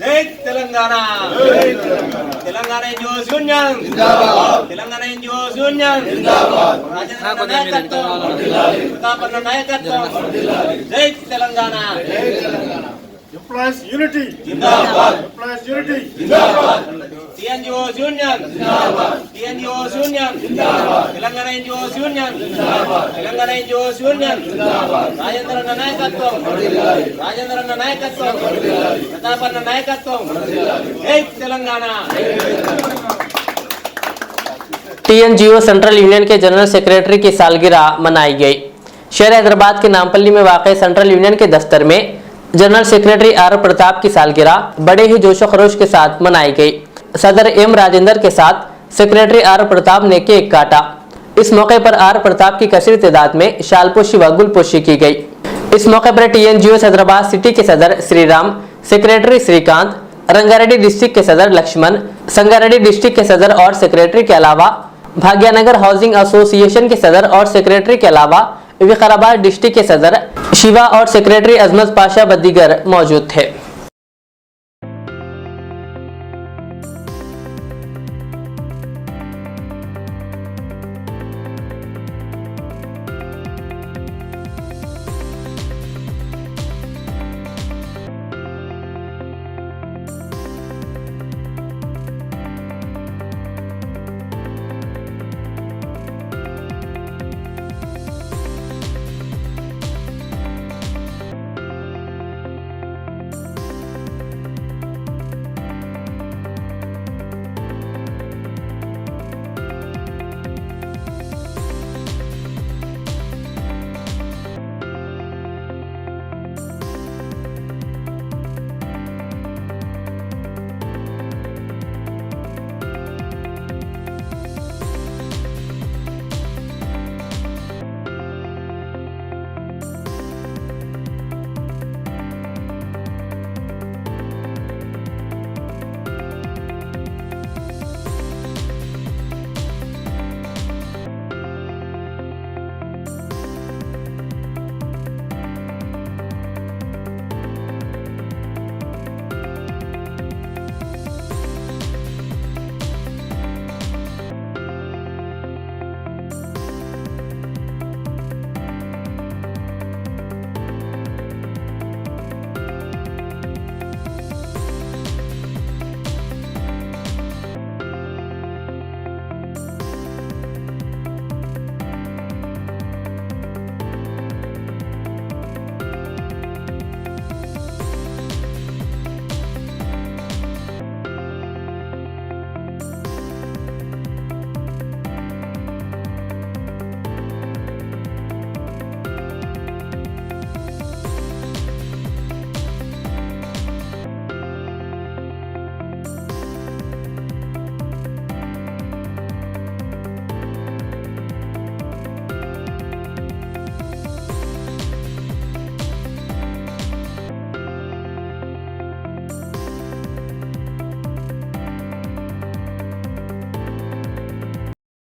జై Telangana Telangana NGOs union Telangana NGOs union Rajendra నాయకత్వం ప్రతాపన్న నాయకత్వం జై తెలంగాణ ఎంప్లాయీస్ యూనిటీ జిందాబాద్ ఎంప్లాయీస్ యూనిటీ జిందాబాద్ టీఎన్జిఓస్ యూనియన్ జిందాబాద్ టీఎన్జిఓస్ యూనియన్ జిందాబాద్ తెలంగాణ ఎన్జిఓస్ యూనియన్ జిందాబాద్ Telangana NGOs union జిందాబాద్ రాజేంద్రన్న నాయకత్వం రాజేంద్రన్న నాయకత్వం ప్రతాపన్న నాయకత్వం జై తెలంగాణ टीएनजीओ सेंट्रल यूनियन के जनरल सेक्रेटरी की सालगिरह मनाई गई। शहर हैदराबाद के नामपल्ली में वाक़ सेंट्रल यूनियन के दफ्तर में जनरल सेक्रेटरी आर प्रताप की सालगिरह बड़े ही जोशो खरोश के साथ मनाई गई। सदर एम राजेंद्र के साथ सेक्रेटरी आर प्रताप ने केक काटा। इस मौके पर आर प्रताप की कसीर तादाद में शालपोशी व गुलपोशी की गई। इस मौके पर टीएनजीओ हैदराबाद सिटी के सदर श्रीराम, सेक्रेटरी श्रीकांत, रंगारेड्डी डिस्ट्रिक्ट के सदर लक्ष्मण, संगारेड्डी डिस्ट्रिक्ट के सदर और सेक्रेटरी के अलावा भाग्यनगर हाउसिंग एसोसिएशन के सदर और सेक्रेटरी के अलावा विकाराबाद डिस्ट्रिक्ट के सदर शिवा और सेक्रेटरी अजमत पाशा बदीगर मौजूद थे।